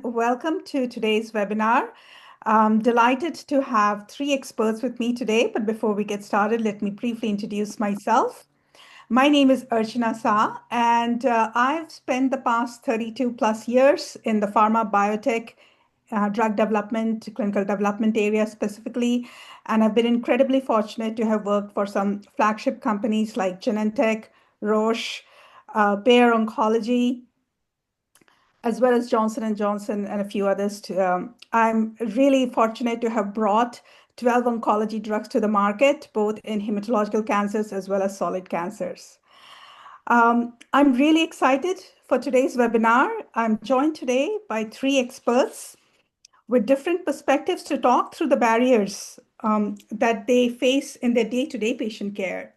Welcome to today's webinar. I'm delighted to have three experts with me today, but before we get started, let me briefly introduce myself. My name is Archana Sa, and I've spent the past 32 plus years in the pharma biotech drug development, clinical development area specifically, and I've been incredibly fortunate to have worked for some flagship companies like Genentech, Roche, Bayer Oncology, as well as Johnson and Johnson and a few others. I'm really fortunate to have brought 12 oncology drugs to the market, both in hematological cancers as well as solid cancers. I'm really excited for today's webinar. I'm joined today by three experts with different perspectives to talk through the barriers that they face in their day-to-day patient care.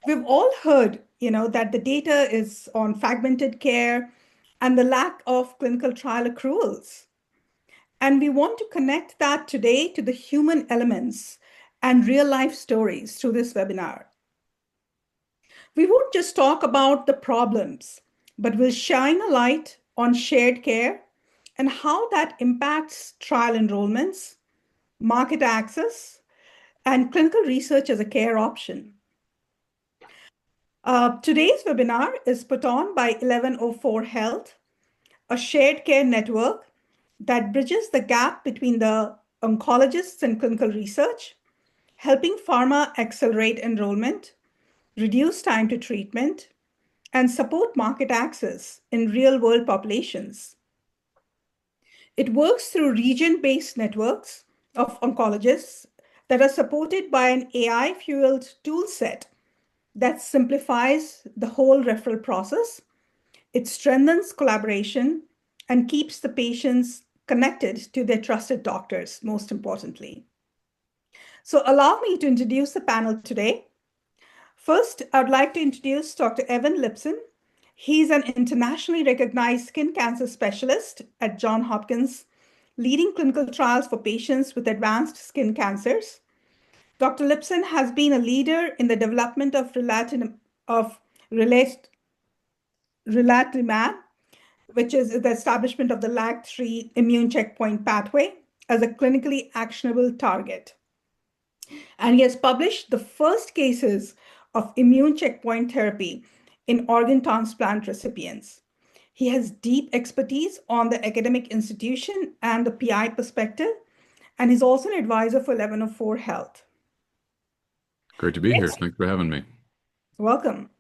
We've all heard, that the data is on fragmented care and the lack of clinical trial accruals. And we want to connect that today to the human elements and real life stories through this webinar. We won't just talk about the problems, but we'll shine a light on shared care and how that impacts trial enrollments, market access, and clinical research as a care option. Today's webinar is put on by 1104 Health, a shared care network that bridges the gap between the oncologists and clinical research, helping pharma accelerate enrollment, reduce time to treatment, and support market access in real-world populations. It works through region-based networks of oncologists that are supported by an AI-fueled tool set that simplifies the whole referral process. It strengthens collaboration and keeps the patients connected to their trusted doctors, most importantly. So allow me to introduce the panel today. First, I'd like to introduce Dr. Evan Lipson. He's an internationally recognized skin cancer specialist at Johns Hopkins, leading clinical trials for patients with advanced skin cancers. Dr. Lipson has been a leader in the development of relatlimab, which is the establishment of the LAG-3 immune checkpoint pathway as a clinically actionable target. And he has published the first cases of immune checkpoint therapy in organ transplant recipients. He has deep expertise on the academic institution and the PI perspective, and he's also an advisor for 1104 Health. Great to be here. Thanks for having me. Welcome.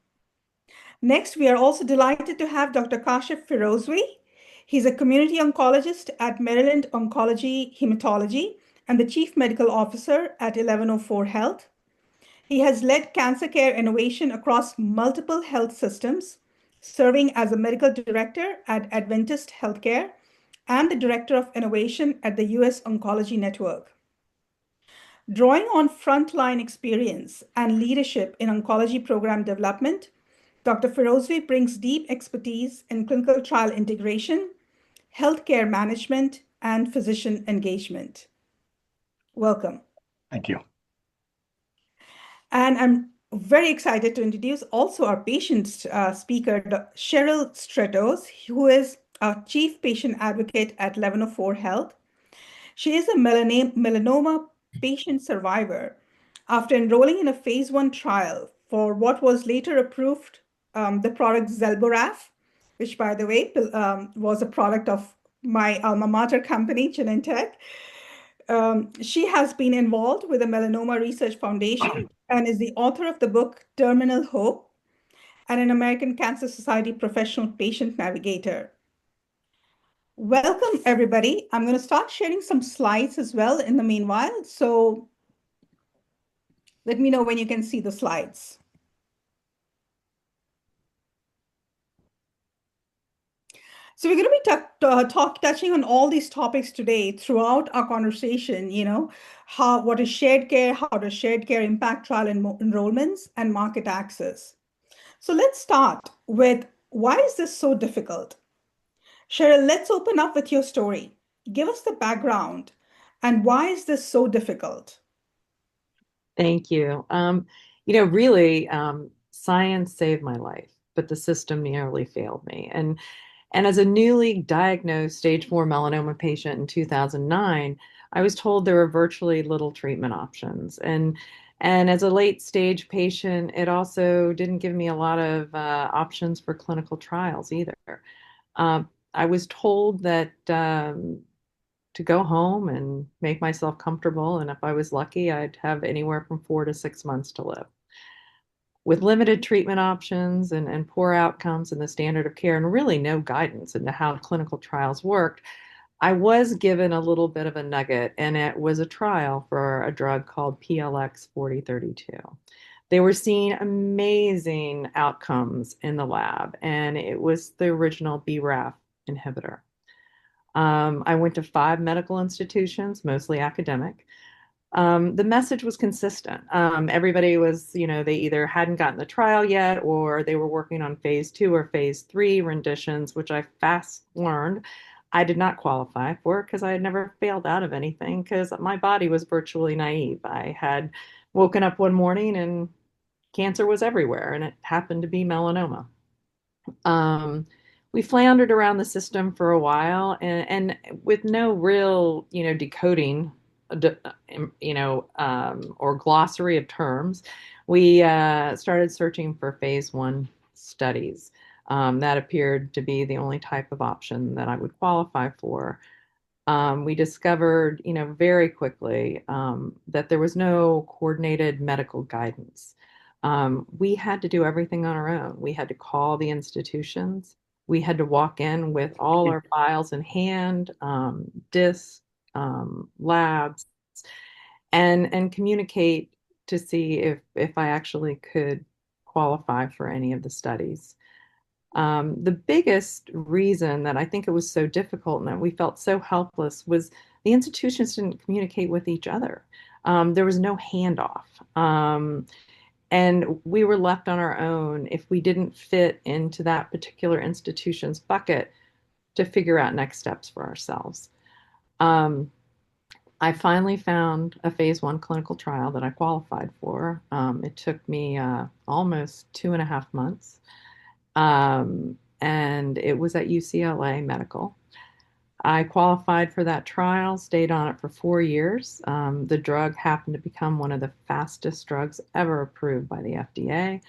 Next, we are also delighted to have Dr. Kashif Firozvi. He's a community oncologist at Maryland Oncology Hematology and the Chief Medical Officer at 1104 Health. He has led cancer care innovation across multiple health systems, serving as a medical director at Adventist Healthcare and the director of innovation at the US Oncology Network. Drawing on frontline experience and leadership in oncology program development, Dr. Firozvi brings deep expertise in clinical trial integration, healthcare management, and physician engagement. Welcome. Thank you. And I'm very excited to introduce also our patient speaker, Cheryl Stratos, who is our Chief Patient Advocate at 1104 Health. She is a melanoma patient survivor after enrolling in a phase 1 trial for what was later approved, the product Zelboraf, which, by the way, was a product of my alma mater company, Genentech. She has been involved with the Melanoma Research Foundation and is the author of the book Terminal Hope and an American Cancer Society professional patient navigator. Welcome, everybody. I'm going to start sharing some slides as well in the meanwhile. So let me know when you can see the slides. So we're going to be touching on all these topics today throughout our conversation, what is shared care, how does shared care impact trial enrollments and market access. So let's start with, why is this so difficult? Cheryl, let's open up with your story. Give us the background and why is this so difficult? Thank you. Really, science saved my life, but the system nearly failed me. And And as a newly diagnosed stage 4 melanoma patient in 2009, I was told there were virtually little treatment options. And as a late stage patient, it also didn't give me a lot of options for clinical trials either. I was told that to go home and make myself comfortable, and if I was lucky, I'd have anywhere from 4 to 6 months to live. With limited treatment options and poor outcomes in the standard of care, and really no guidance into how clinical trials worked, I was given a little bit of a nugget, and it was a trial for a drug called PLX 4032. They were seeing amazing outcomes in the lab, and it was the original BRAF inhibitor. I went to 5 medical institutions, mostly academic. The message was consistent. Everybody was, they either hadn't gotten the trial yet or they were working on phase 2 or phase 3 renditions, which I fast learned I did not qualify for because I had never failed out of anything because my body was virtually naive. I had woken up one morning and cancer was everywhere, and it happened to be melanoma. Um, we floundered around the system for a while, and with no real, decoding, or glossary of terms, we started searching for phase 1 studies. That appeared to be the only type of option that I would qualify for. We discovered, very quickly that there was no coordinated medical guidance. We had to do everything on our own. We had to call the institutions. We had to walk in with all our files in hand, discs, labs, and communicate to see if I actually could qualify for any of the studies. The biggest reason that I think it was so difficult and that we felt so helpless was the institutions didn't communicate with each other. There was no handoff. And we were left on our own if we didn't fit into that particular institution's bucket to figure out next steps for ourselves. Um, I finally found a phase 1 clinical trial that I qualified for. It took me almost 2.5 months. And it was at UCLA Medical. I qualified for that trial, stayed on it for 4 years. The drug happened to become one of the fastest drugs ever approved by the FDA.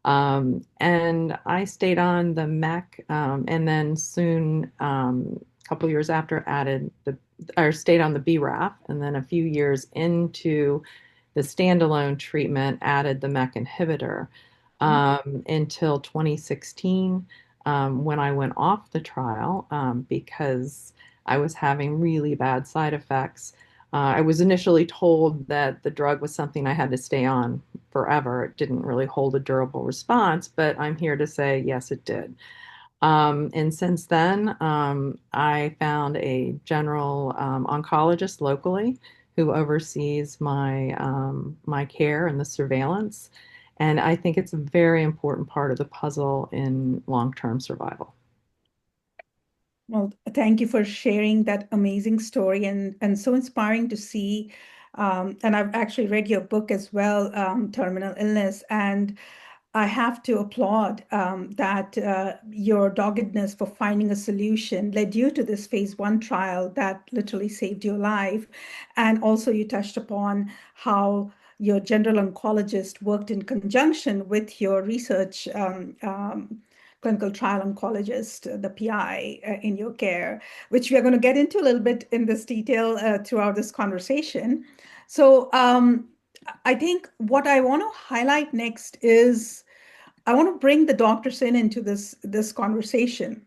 And I stayed on the MEC, and then soon, a couple years after, stayed on the BRAF, and then a few years into the standalone treatment, added the MEK inhibitor until 2016, when I went off the trial because I was having really bad side effects. I was initially told that the drug was something I had to stay on forever. It didn't really hold a durable response, but I'm here to say, yes, it did. And since then, I found a general oncologist locally who oversees my care and the surveillance. And I think it's a very important part of the puzzle in long-term survival. Well, thank you for sharing that amazing story and so inspiring to see. And I've actually read your book as well, Terminal Illness, and I have to applaud that your doggedness for finding a solution led you to this phase 1 trial that literally saved your life. And also, you touched upon how your general oncologist worked in conjunction with your research clinical trial oncologist, the PI in your care, which we are going to get into a little bit in this detail throughout this conversation. So, I think what I want to highlight next is I want to bring the doctors into this conversation,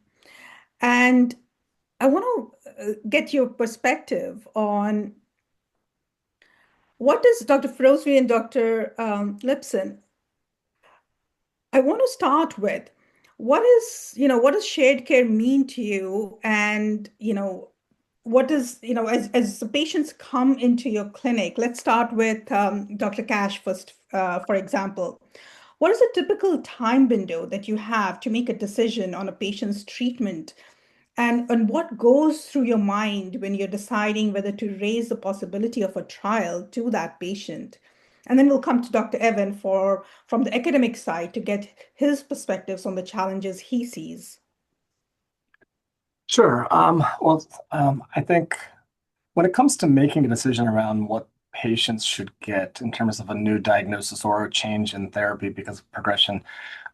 and I want to get your perspective on what does Dr. Ferozvi and Dr. Lipson. I want to start with what does shared care mean to you, and what does as the patients come into your clinic. Let's start with Dr. Cash first, for example. What is a typical time window that you have to make a decision on a patient's treatment? And what goes through your mind when you're deciding whether to raise the possibility of a trial to that patient? And then we'll come to Dr. Evan from the academic side to get his perspectives on the challenges he sees. Sure. I think when it comes to making a decision around what patients should get in terms of a new diagnosis or a change in therapy because of progression,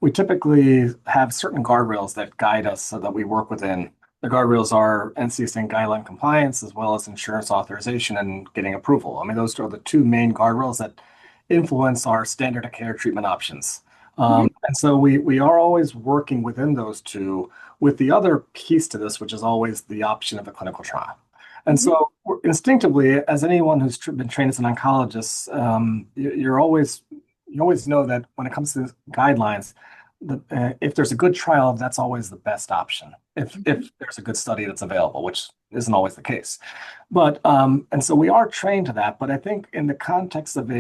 we typically have certain guardrails that guide us so that we work within. The guardrails are NCCN guideline compliance as well as insurance authorization and getting approval. I mean, those are the two main guardrails that influence our standard of care treatment options. Mhm, And so we are always working within those two, with the other piece to this, which is always the option of a clinical trial. And mhm, so instinctively, as anyone who's been trained as an oncologist, you always know that when it comes to guidelines, if there's a good trial, that's always the best option. mhm, If there's a good study that's available, which isn't always the case. But and so we are trained to that. But I think in the context of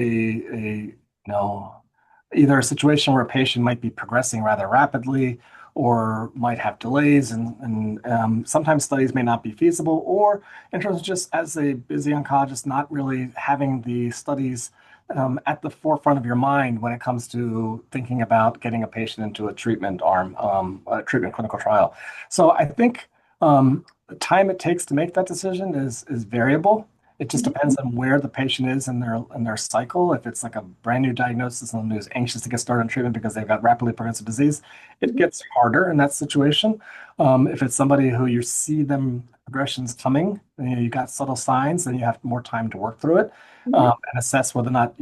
either a situation where a patient might be progressing rather rapidly or might have delays, and sometimes studies may not be feasible, or in terms of just as a busy oncologist, not really having the studies at the forefront of your mind when it comes to thinking about getting a patient into a treatment arm, a treatment clinical trial. So I think the time it takes to make that decision is variable. It just mhm, depends on where the patient is in their cycle. If it's like a brand new diagnosis and who's anxious to get started on treatment because they've got rapidly progressive disease, it mhm, gets harder in that situation. If it's somebody who you see them progressions coming, you got subtle signs, then you have more time to work through it mhm, and assess whether or not,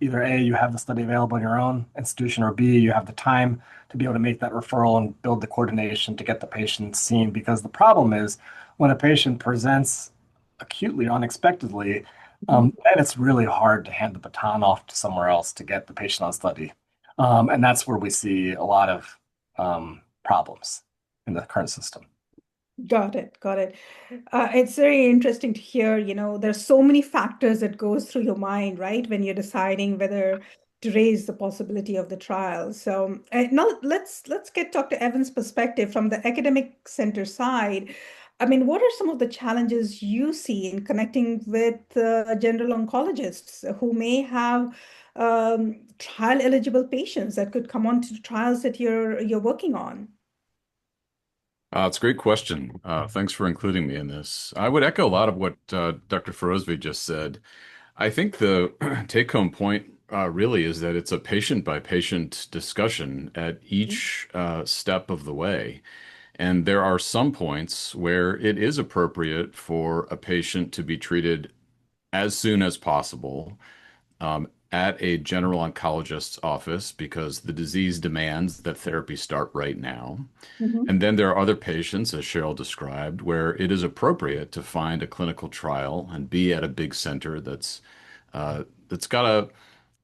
either A, you have the study available in your own institution, or B, you have the time to be able to make that referral and build the coordination to get the patient seen. Because the problem is when a patient presents acutely or unexpectedly, mhm. then it's really hard to hand the baton off to somewhere else to get the patient on study. And that's where we see a lot of problems in the current system. Got it. Got it. It's very interesting to hear, there's so many factors that goes through your mind, right, when you're deciding whether to raise the possibility of the trial. So now let's get Dr. Evans' perspective from the academic center side. I mean, what are some of the challenges you see in connecting with general oncologists who may have trial eligible patients that could come on to the trials that you're working on? It's a great question. Thanks for including me in this. I would echo a lot of what Dr. Ferozvi just said. I think the take-home point really is that it's a patient-by-patient discussion at each step of the way. And there are some points where it is appropriate for a patient to be treated as soon as possible at a general oncologist's office because the disease demands that therapy start right now. Mhm, And then there are other patients, as Cheryl described, where it is appropriate to find a clinical trial and be at a big center that's got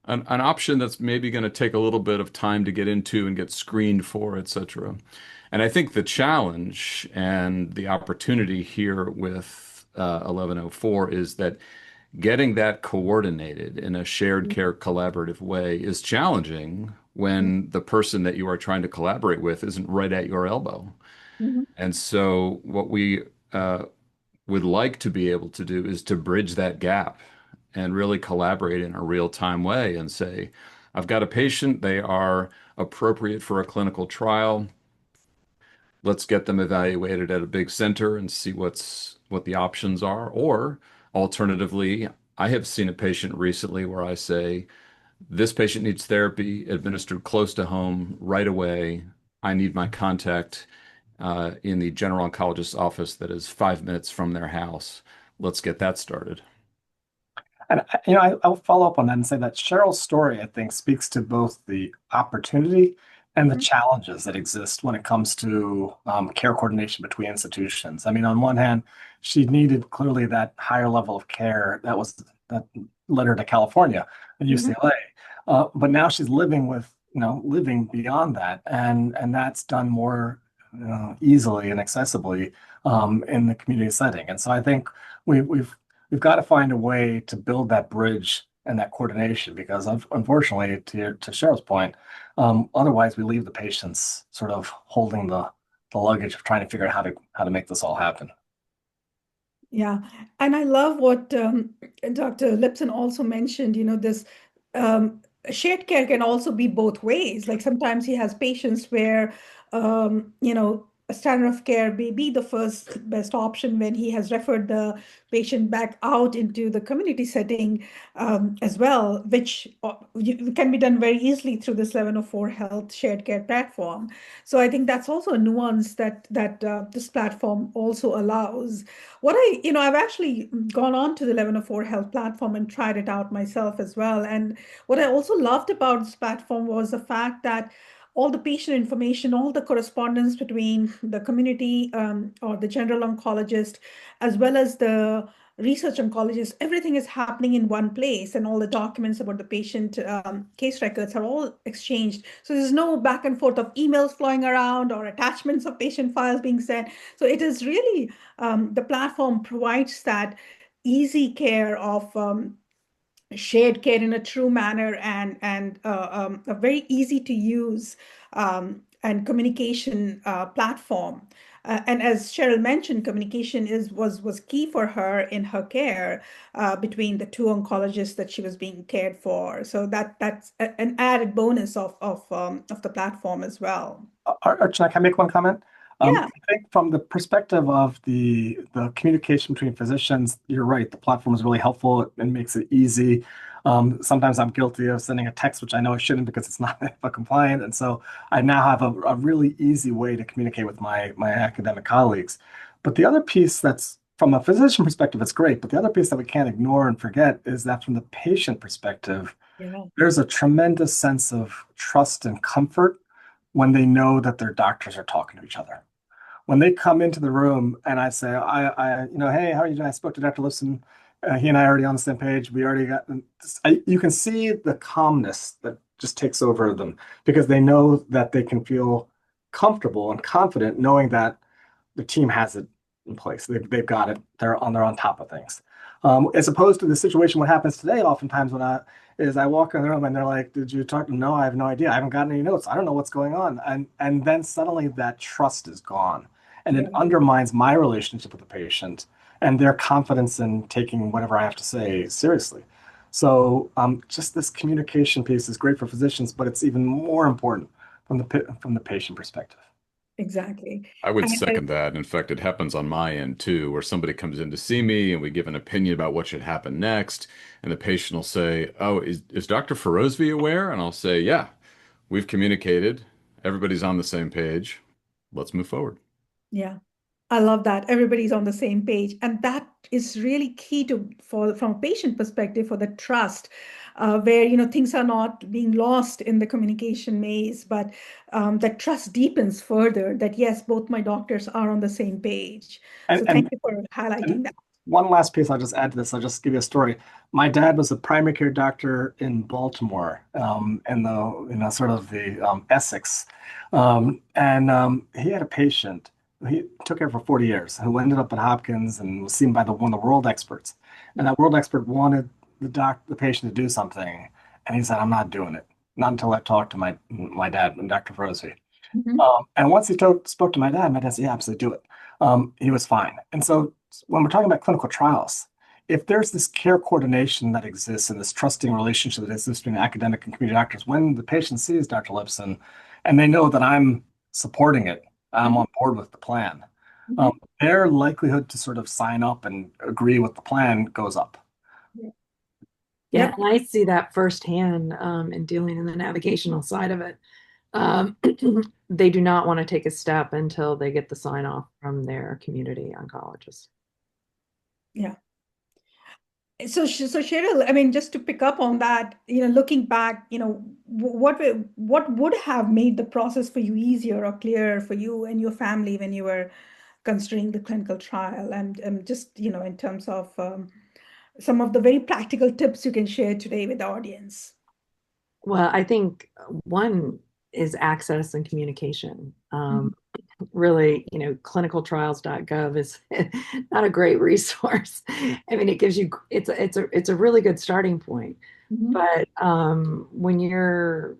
an option that's maybe going to take a little bit of time to get into and get screened for, et cetera. And I think the challenge and the opportunity here with 1104 is that getting that coordinated in a shared care collaborative way is challenging mhm, when the person that you are trying to collaborate with isn't right at your elbow. mhm, And so, what we would like to be able to do is to bridge that gap and really collaborate in a real-time way and say, I've got a patient, they are appropriate for a clinical trial. Let's get them evaluated at a big center and see what the options are. Or alternatively, I have seen a patient recently where I say, this patient needs therapy administered close to home right away. I need my contact in the general oncologist's office that is 5 minutes from their house. Let's get that started. And I'll follow up on that and say that Cheryl's story, I think, speaks to both the opportunity and the mhm, challenges that exist when it comes to care coordination between institutions. I mean, on one hand, she needed clearly that higher level of care that led her to California and mhm. UCLA. But now she's living beyond that, and that's done more easily and accessibly in the community setting. And so I think we've got to find a way to build that bridge and that coordination because unfortunately, to Cheryl's point, otherwise we leave the patients sort of holding the luggage of trying to figure out how to make this all happen. Yeah, and I love what Dr. Lipson also mentioned, this shared care can also be both ways. Like sometimes he has patients where, a standard of care may be the first best option when he has referred the patient back out into the community setting as well, which can be done very easily through this 1104 Health shared care platform. So I think that's also a nuance that this platform also allows. I've actually gone on to the 1104 Health platform and tried it out myself as well. And what I also loved about this platform was the fact that all the patient information, all the correspondence between the community or the general oncologist, as well as the research oncologist, everything is happening in one place, and all the documents about the patient case records are all exchanged. So there's no back and forth of emails flowing around or attachments of patient files being sent. So it is really the platform provides that easy care of shared care in a true manner and a very easy to use and communication platform. And as Cheryl mentioned, communication was key for her in her care between the two oncologists that she was being cared for. So that's an added bonus of the platform as well. Archana, can I make one comment? Yeah. I think from the perspective of the communication between physicians, you're right. The platform is really helpful and makes it easy. Sometimes I'm guilty of sending a text, which I know I shouldn't because it's not HIPAA compliant. And so I now have a really easy way to communicate with my academic colleagues. But the other piece that's from a physician perspective, it's great. But the other piece that we can't ignore and forget is that from the patient perspective, Yeah. there's a tremendous sense of trust and comfort when they know that their doctors are talking to each other. When they come into the room and I say, hey, how are you doing? I spoke to Dr. Lipson. He and I are already on the same page. We already got, you can see the calmness that just takes over them because they know that they can feel comfortable and confident knowing that the team has it in place. They've got it. They're on top of things. As opposed to the situation, what happens today, oftentimes I walk in the room and they're like, "Did you talk?" No, I have no idea. I haven't gotten any notes. I don't know what's going on. And then suddenly that trust is gone, and it undermines my relationship with the patient and their confidence in taking whatever I have to say seriously. So just this communication piece is great for physicians, but it's even more important from the patient perspective. Exactly. I would And second that. In fact, it happens on my end too, where somebody comes in to see me and we give an opinion about what should happen next. And the patient will say, "Oh, is Dr. Ferozvi aware?" And I'll say, "Yeah, we've communicated. Everybody's on the same page. Let's move forward." yeah. I love that. Everybody's on the same page. And that is really key from a patient perspective for the trust, where, things are not being lost in the communication maze, but that trust deepens further that, yes, both my doctors are on the same page. So And, thank and you for highlighting And that. one last piece I'll just add to this. I'll just give you a story. My dad was a primary care doctor in Baltimore, in the sort of the Essex, and he had a patient who he took care for 40 years who ended up at Hopkins and was seen by one of the world experts. And that world expert wanted the patient to do something, and he said, "I'm not doing it, not until I talk to my dad, Dr. Froese." Mhm. And once he spoke to my dad said, "Yeah, absolutely do it." He was fine. And so when we're talking about clinical trials, if there's this care coordination that exists and this trusting relationship that exists between academic and community doctors, when the patient sees Dr. Lipson and they know that I'm supporting it, I'm on board with the plan, Mhm. their likelihood to sort of sign up and agree with the plan goes up. Yeah, Yep. and I see that firsthand in dealing in the navigational side of it. Um, they do not want to take a step until they get the sign off from their community oncologist. Yeah. So Cheryl, I mean, just to pick up on that, looking back, what would have made the process for you easier or clearer for you and your family when you were considering the clinical trial, and just, in terms of some of the very practical tips you can share today with the audience? Well, I think one is access and communication. Mhm. Really, clinicaltrials.gov is not a great resource. I mean, it gives you it's a really good starting point. Mhm. But when you're,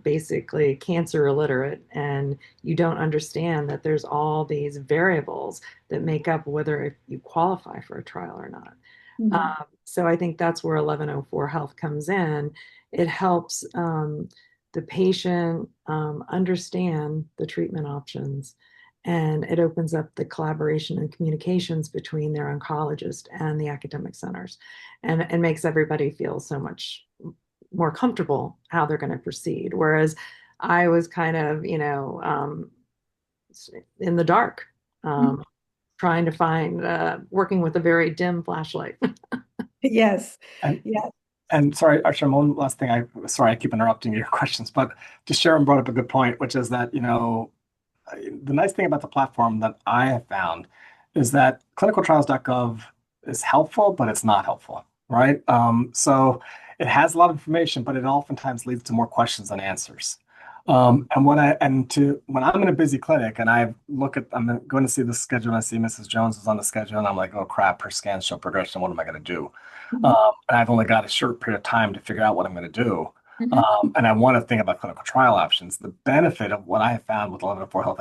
basically cancer illiterate and you don't understand that there's all these variables that make up whether you qualify for a trial or not. Mhm. So I think that's where 1104 Health comes in. It helps the patient understand the treatment options and it opens up the collaboration and communications between their oncologist and the academic centers, and it makes everybody feel so much more comfortable how they're going to proceed. Whereas I was kind of, in the dark, Mhm. trying to find, working with a very dim flashlight. Yes. And Yes. sorry, Archie, one last thing. Sorry, I keep interrupting your questions, but just Sharon brought up a good point, which is that, the nice thing about the platform that I have found is that clinicaltrials.gov is helpful, but it's not helpful, right? So it has a lot of information, but it oftentimes leads to more questions than answers. When I'm in a busy clinic and I'm going to see the schedule and I see Mrs. Jones is on the schedule and I'm like, oh crap, her scans show progression. What am I going to do? Mhm. And I've only got a short period of time to figure out what I'm going to do. Mhm. And I want to think about clinical trial options. The benefit of what I have found with the 1104 Health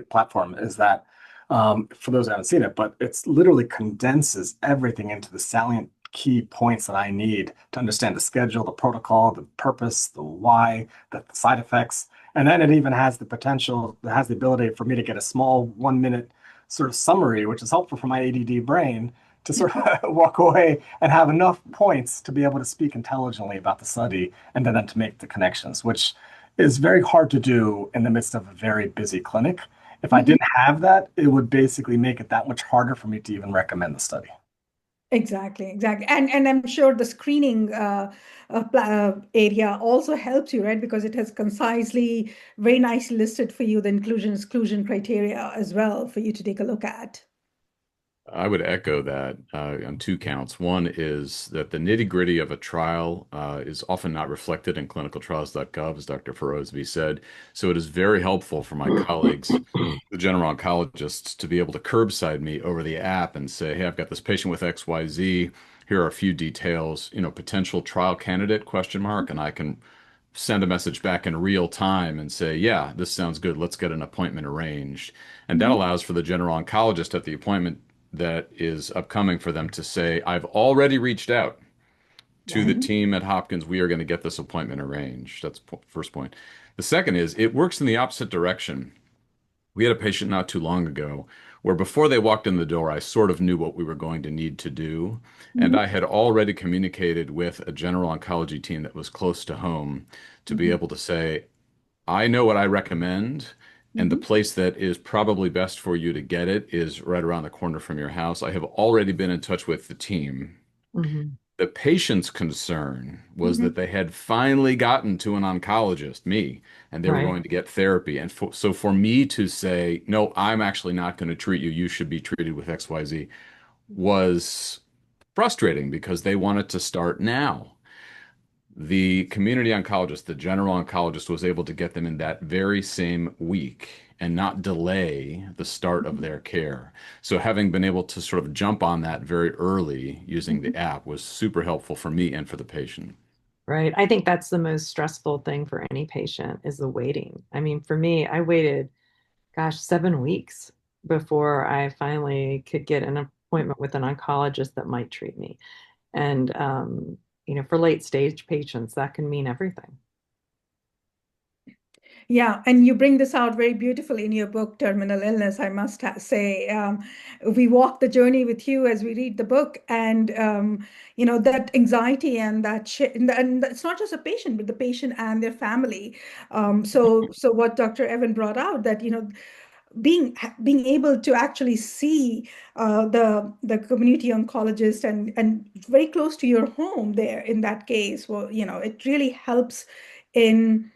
platform is that, for those who haven't seen it, but it's literally condenses everything into the salient key points that I need to understand the schedule, the protocol, the purpose, the why, the side effects. And then it even has the ability for me to get a small 1 minute sort of summary, which is helpful for my ADD brain to sort of walk away and have enough points to be able to speak intelligently about the study and then to make the connections, which is very hard to do in the midst of a very busy clinic. If I Mhm. didn't have that, it would basically make it that much harder for me to even recommend the study. Exactly, exactly. And I'm sure the screening area also helps you, right? Because it has concisely, very nicely listed for you the inclusion exclusion criteria as well for you to take a look at. I would echo that on two counts. One is that the nitty-gritty of a trial is often not reflected in clinicaltrials.gov, as Dr. Ferozbi said. So it is very helpful for my colleagues, the general oncologists, to be able to curbside me over the app and say, hey, I've got this patient with XYZ. Here are a few details, potential trial candidate, question mark, and I can send a message back in real time and say, yeah, this sounds good. Let's get an appointment arranged. And that Mhm. allows for the general oncologist at the appointment that is upcoming for them to say, I've already reached out to the Right. team at Hopkins. We are going to get this appointment arranged. That's first point. The second is it works in the opposite direction. We had a patient not too long ago where before they walked in the door, I sort of knew what we were going to need to do. And Mhm. I had already communicated with a general oncology team that was close to home to be Mhm. able to say, I know what I recommend, and the Mhm. place that is probably best for you to get it is right around the corner from your house. I have already been in touch with the team. Mhm. The patient's concern was Mhm. that they had finally gotten to an oncologist, me, and they were Right. going to get therapy. And so for me to say, no, I'm actually not going to treat you, you should be treated with XYZ, was frustrating because they wanted to start now. The community oncologist, the general oncologist, was able to get them in that very same week and not delay the start of their care. So having been able to sort of jump on that very early using Mhm. the app was super helpful for me and for the patient. Right. I think that's the most stressful thing for any patient is the waiting. I mean, for me, I waited, gosh, 7 weeks before I finally could get an appointment with an oncologist that might treat me. And, for late stage patients, that can mean everything. Yeah, and you bring this out very beautifully in your book, Terminal Illness, I must say. We walk the journey with you as we read the book, and that anxiety and and it's not just a patient, but the patient and their family. So what Dr. Evan brought out that being able to actually see the community oncologist and very close to your home there in that case, well, it really helps in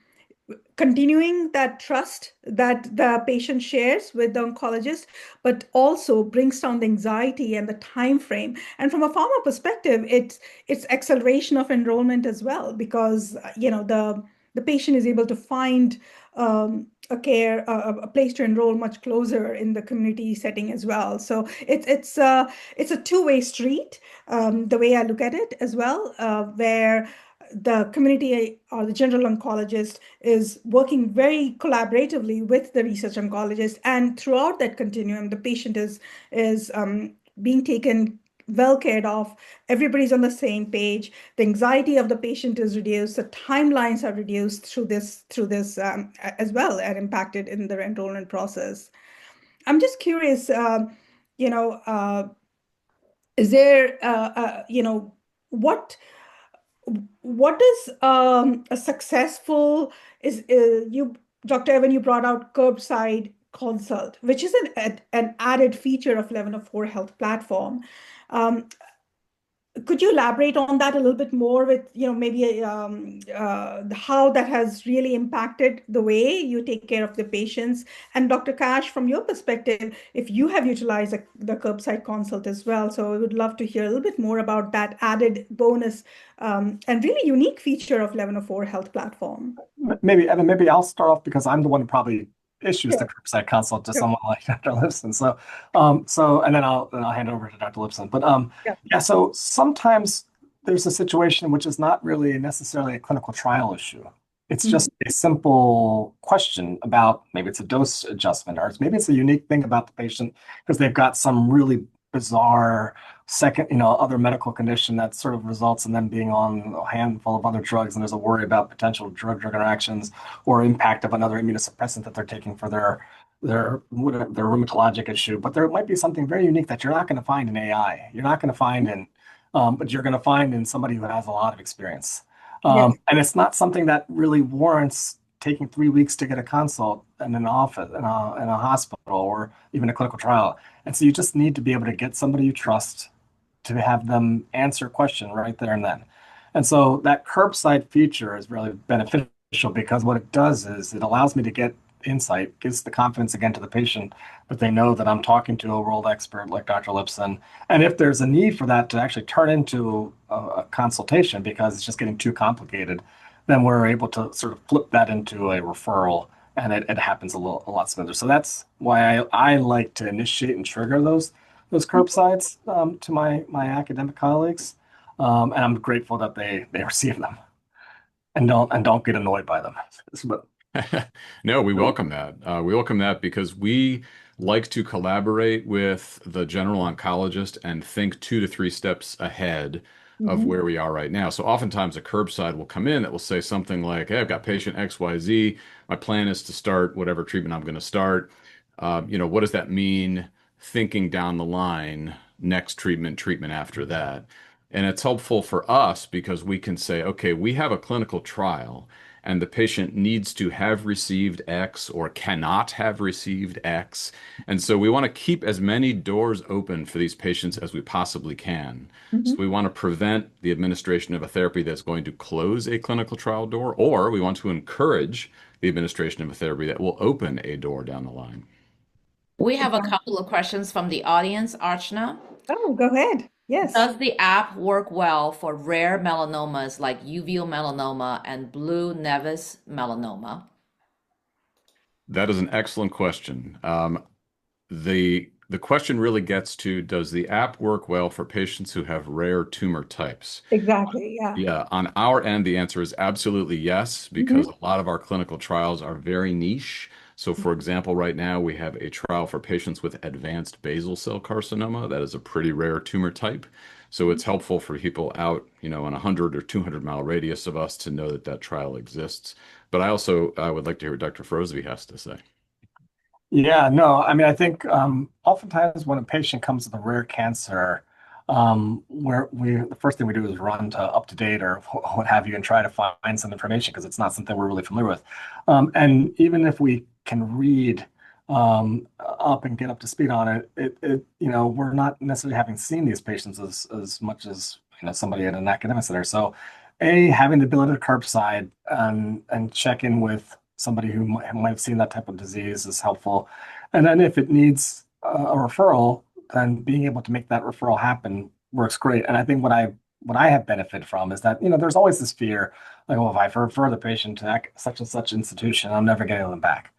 continuing that trust that the patient shares with the oncologist, but also brings down the anxiety and the time frame. And from a pharma perspective, it's acceleration of enrollment as well, because the patient is able to find a place to enroll much closer in the community setting as well. So it's a two-way street, the way I look at it as well, where the community or the general oncologist is working very collaboratively with the research oncologist, and throughout that continuum, the patient is being taken well cared of. Everybody's on the same page. The anxiety of the patient is reduced. The timelines are reduced through this as well, and impacted in the enrollment process. I'm just curious, you know, is there, what what is a successful is you Dr. Evan, you brought out curbside consult, which is an added feature of 1104 Health platform. Um, could you elaborate on that a little bit more with, maybe how that has really impacted the way you take care of the patients? And Dr. Cash, from your perspective, if you have utilized the curbside consult as well, so I would love to hear a little bit more about that added bonus and really unique feature of 1104 Health platform. Maybe, Evan, maybe I'll start off because I'm the one who probably issues the Sure, curbside consult to sure. someone like Dr. Lipson. And then I'll hand it over to Dr. Lipson. But Yeah. yeah, so sometimes there's a situation which is not really necessarily a clinical trial issue. It's Mhm. just a simple question about maybe it's a dose adjustment, or maybe it's a unique thing about the patient because they've got some really bizarre other medical condition that sort of results in them being on a handful of other drugs, and there's a worry about potential drug-drug interactions or impact of another immunosuppressant that they're taking for their rheumatologic issue. But there might be something very unique that you're not going to find in AI. You're not going to find but you're going to find in somebody who has a lot of experience. Yes. And it's not something that really warrants taking 3 weeks to get a consult in an office, in a hospital, or even a clinical trial. And so you just need to be able to get somebody you trust to have them answer a question right there and then. And so that curbside feature is really beneficial because what it does is it allows me to get insight, gives the confidence again to the patient that they know that I'm talking to a world expert like Dr. Lipson. And if there's a need for that to actually turn into a consultation because it's just getting too complicated, then we're able to sort of flip that into a referral, and it happens a lot smoother. So that's why I like to initiate and trigger those curbsides to my academic colleagues, and I'm grateful that they receive them and don't get annoyed by them. But No, we welcome that. We welcome that because we like to collaborate with the general oncologist and think 2 to 3 steps ahead of Mhm. where we are right now. So oftentimes a curbside will come in that will say something like, "Hey, I've got patient XYZ. My plan is to start whatever treatment I'm going to start. What does that mean? Thinking down the line, next treatment after that." And it's helpful for us because we can say, okay, we have a clinical trial and the patient needs to have received X or cannot have received X. And so we want to keep as many doors open for these patients as we possibly can. So Mhm. we want to prevent the administration of a therapy that's going to close a clinical trial door, or we want to encourage the administration of a therapy that will open a door down the line. We have a Exactly. couple of questions from the audience, Archana. Oh, go ahead. Yes. Does the app work well for rare melanomas like uveal melanoma and blue nevus melanoma? That is an excellent question. The question really gets to, does the app work well for patients who have rare tumor types? Exactly. Yeah. Yeah, on our end, the answer is absolutely yes, because Mhm. a lot of our clinical trials are very niche. So, for example, right now we have a trial for patients with advanced basal cell carcinoma. That is a pretty rare tumor type. So it's helpful for people out, in a 100 or 200-mile radius of us to know that that trial exists. But I would like to hear what Dr. Frosby has to say. yeah, no, I mean, I think oftentimes when a patient comes with a rare cancer, where the first thing we do is run to UpToDate or what have you and try to find some information because it's not something we're really familiar with. And even if we can read up and get up to speed on it, we're not necessarily having seen these patients as much as somebody at an academic center. So, having the ability to curbside and check in with somebody who might have seen that type of disease is helpful. And then if it needs a referral, then being able to make that referral happen works great. And I think what I have benefited from is that there's always this fear like, well, if I refer the patient to such and such institution, I'm never getting them back.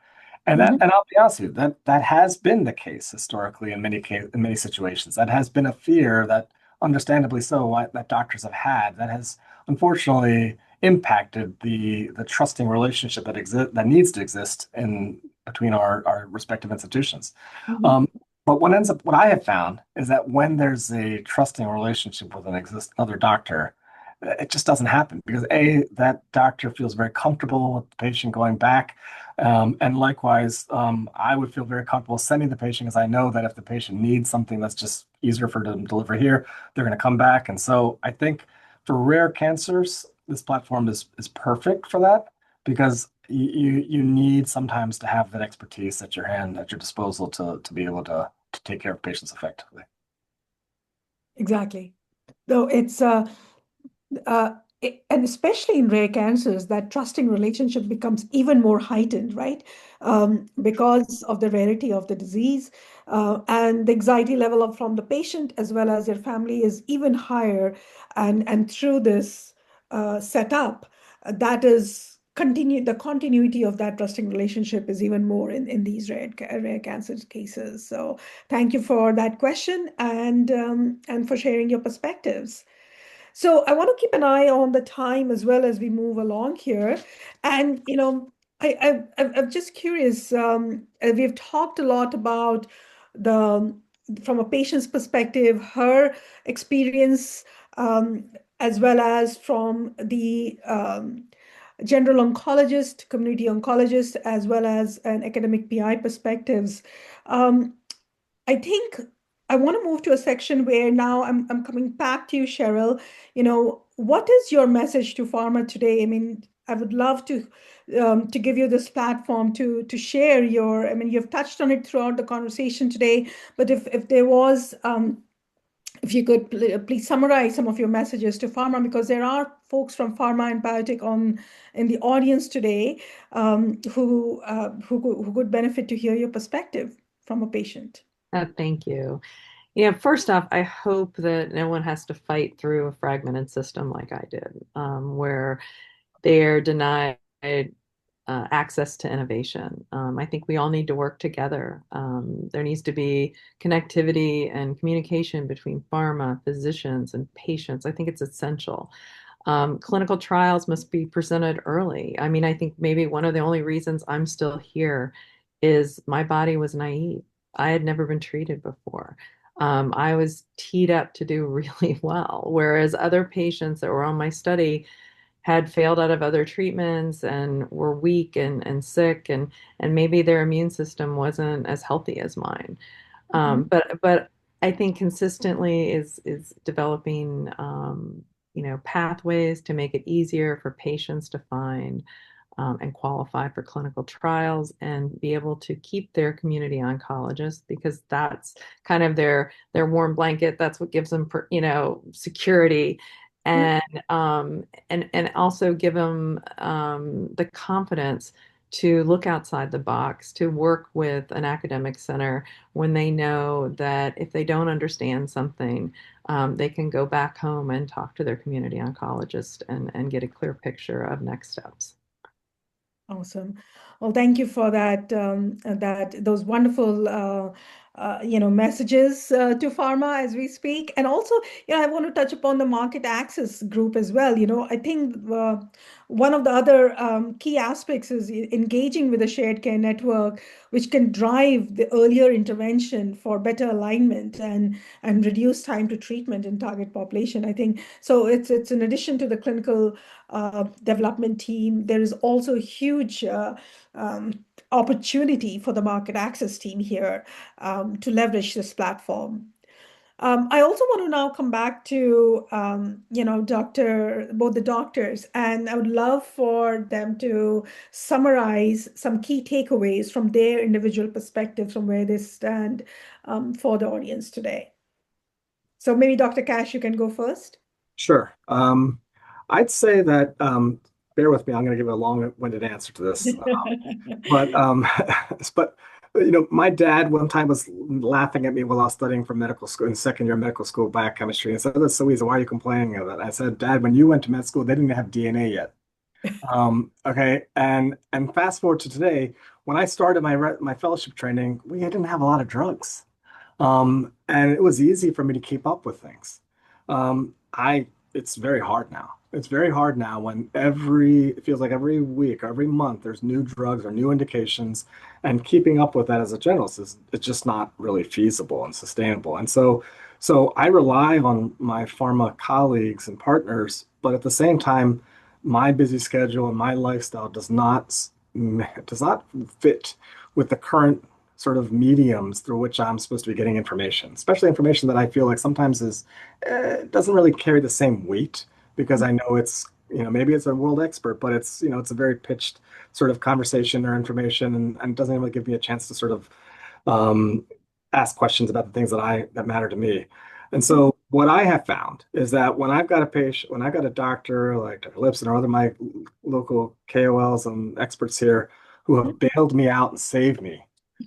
Mhm. And I'll be honest with you, that has been the case historically in many situations. That has been a fear that, understandably so, that doctors have had. That has unfortunately impacted the trusting relationship that needs to exist in between our respective institutions. Mhm. Um, but what I have found is that when there's a trusting relationship with another doctor, it just doesn't happen because that doctor feels very comfortable with the patient going back. And likewise, I would feel very comfortable sending the patient because I know that if the patient needs something that's just easier for them to deliver here, they're going to come back. And so I think for rare cancers, this platform is perfect for that because you need sometimes to have that expertise at your hand, at your disposal to be able to take care of patients effectively. Exactly. Though it's uh, and especially in rare cancers, that trusting relationship becomes even more heightened, right? Because of the rarity of the disease, and the anxiety level of from the patient as well as their family is even higher. And through this setup, that is continue the continuity of that trusting relationship is even more in these rare cancer cases. So thank you for that question and for sharing your perspectives. So I want to keep an eye on the time as well as we move along here. And, I'm just curious. We've talked a lot about the, from a patient's perspective, her experience, as well as from the general oncologist, community oncologist, as well as an academic PI perspectives. Um, I think I want to move to a section where now I'm coming back to you, Cheryl. What is your message to pharma today? I mean, I would love to give you this platform to share your. I mean, you've touched on it throughout the conversation today, but if there was, if you could please summarize some of your messages to pharma, because there are folks from pharma and biotech on in the audience today, who could benefit to hear your perspective from a patient. Thank you. Yeah, first off, I hope that no one has to fight through a fragmented system like I did, where they're denied access to innovation. I think we all need to work together. There needs to be connectivity and communication between pharma, physicians, and patients. I think it's essential. Clinical trials must be presented early. I mean, I think maybe one of the only reasons I'm still here is my body was naive. I had never been treated before. I was teed up to do really well, whereas other patients that were on my study had failed out of other treatments and were weak and sick, and maybe their immune system wasn't as healthy as mine. But I think consistently is developing pathways to make it easier for patients to find and qualify for clinical trials and be able to keep their community oncologists, because that's kind of their warm blanket. That's what gives them security, Yep. and also give them the confidence to look outside the box, to work with an academic center when they know that if they don't understand something, they can go back home and talk to their community oncologist and get a clear picture of next steps. Awesome. Well, thank you for those wonderful messages to pharma as we speak. And also, I want to touch upon the market access group as well. I think one of the other key aspects is engaging with a shared care network, which can drive the earlier intervention for better alignment and reduce time to treatment in target population. I think so. It's in addition to the clinical development team, there is also a huge opportunity for the market access team here to leverage this platform. I also want to now come back to, both the doctors, and I would love for them to summarize some key takeaways from their individual perspective from where they stand for the audience today. So maybe Dr. Cash, you can go first. Sure. I'd say that, bear with me, I'm going to give a long-winded answer to this. But but my dad one time was laughing at me while I was studying for medical school in second year medical school biochemistry and said, "That's so easy. Why are you complaining of it?" I said, "Dad, when you went to med school, they didn't have DNA yet." Okay, and fast forward to today, when I started my fellowship training, we didn't have a lot of drugs. And it was easy for me to keep up with things. I It's very hard now. It's very hard now when it feels like every week or every month there's new drugs or new indications, and keeping up with that as a generalist is it's just not really feasible and sustainable. And so I rely on my pharma colleagues and partners, but at the same time, my busy schedule and my lifestyle does not does not fit with the current sort of mediums through which I'm supposed to be getting information, especially information that I feel like sometimes is doesn't really carry the same weight because I know it's, maybe it's a world expert, but it's, it's a very pitched sort of conversation or information, and doesn't really give me a chance to sort of um, ask questions about the things that matter to me. And so what I have found is that when I've got a patient, when I've got a doctor like Dr. Lipson or other my local KOLs and experts here who have bailed me out and saved me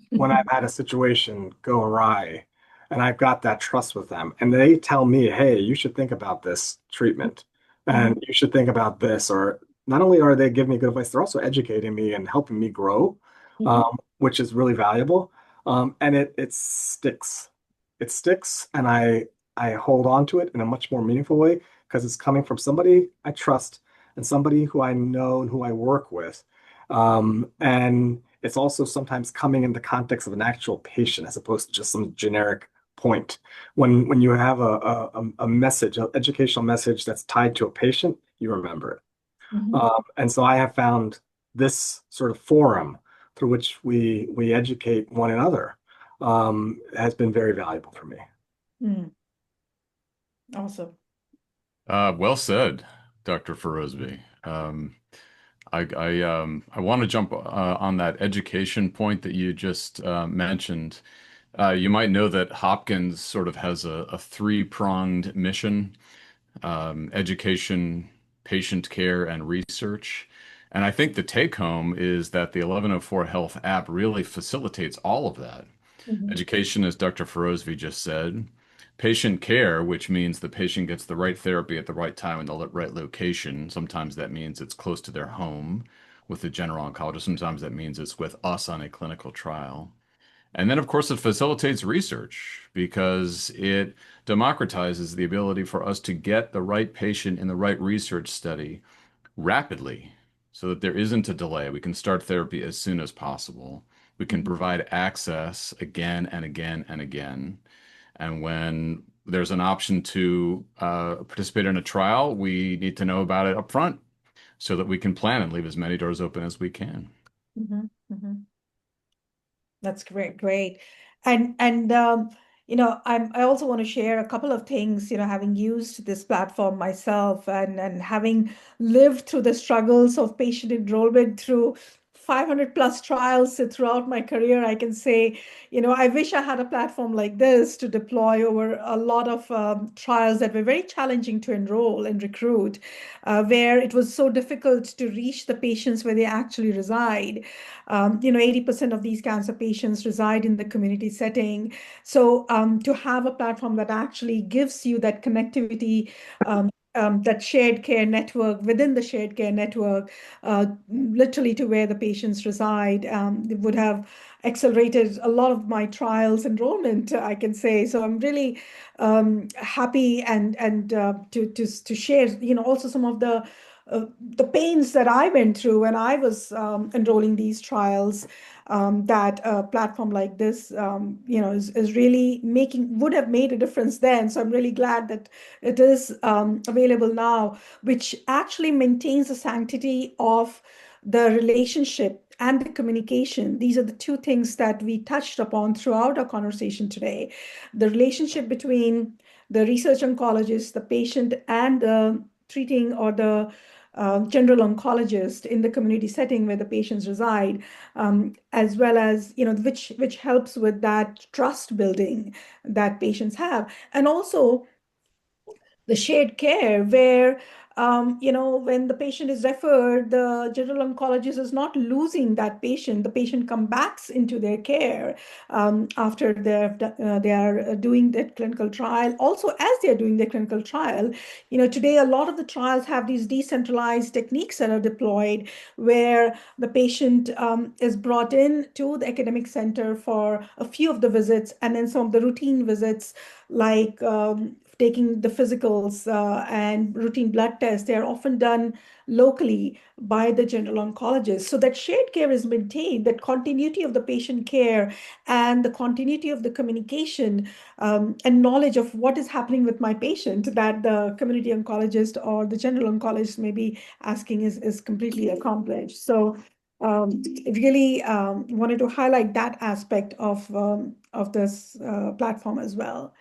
when I've had a situation go awry, and I've got that trust with them, and they tell me, "Hey, you should think about this treatment, and you should think about this," or not only are they giving me good advice, they're also educating me and helping me grow, which is really valuable. And it sticks. It sticks, and I hold on to it in a much more meaningful way because it's coming from somebody I trust and somebody who I know and who I work with. And it's also sometimes coming in the context of an actual patient as opposed to just some generic point. When you have a message, an educational message that's tied to a patient, you remember it. And so I have found this sort of forum through which we educate one another has been very valuable for me. Mm, awesome. Well said, Dr. Ferozbi. I want to jump on that education point that you just mentioned. You might know that Hopkins sort of has a three-pronged mission: education, patient care, and research. And I think the take home is that the 1104 Health app really facilitates all of that. Education, as Dr. Ferozvi just said. Patient care, which means the patient gets the right therapy at the right time in the right location. Sometimes that means it's close to their home with the general oncologist. Sometimes that means it's with us on a clinical trial. And then, of course, it facilitates research because it democratizes the ability for us to get the right patient in the right research study rapidly so that there isn't a delay. We can start therapy as soon as possible. We can provide access again and again and again. And when there's an option to participate in a trial, we need to know about it up front so that we can plan and leave as many doors open as we can. Mhm, mhm. That's great, great. And I also want to share a couple of things, having used this platform myself and having lived through the struggles of patient enrollment through 500 plus trials throughout my career, I can say, I wish I had a platform like this to deploy over a lot of trials that were very challenging to enroll and recruit, where it was so difficult to reach the patients where they actually reside. 80% of these cancer patients reside in the community setting. So to have a platform that actually gives you that connectivity, that shared care network within the shared care network, literally to where the patients reside, would have accelerated a lot of my trials enrollment, I can say. So I'm really happy and to share, also some of the pains that I went through when I was enrolling these trials, that a platform like this, is really would have made a difference then. So I'm really glad that it is available now, which actually maintains the sanctity of the relationship and the communication. These are the two things that we touched upon throughout our conversation today. The relationship between the research oncologist, the patient, and the treating or the general oncologist in the community setting where the patients reside, as well as which helps with that trust building that patients have, and also the shared care where when the patient is referred, the general oncologist is not losing that patient. The patient comes back into their care after they are doing that clinical trial. Also, as they are doing their clinical trial, today a lot of the trials have these decentralized techniques that are deployed where the patient is brought in to the academic center for a few of the visits, and then some of the routine visits like taking the physicals and routine blood tests, they are often done locally by the general oncologist. So that shared care is maintained, that continuity of the patient care and the continuity of the communication and knowledge of what is happening with my patient that the community oncologist or the general oncologist may be asking is completely accomplished. So really wanted to highlight that aspect of this platform as well.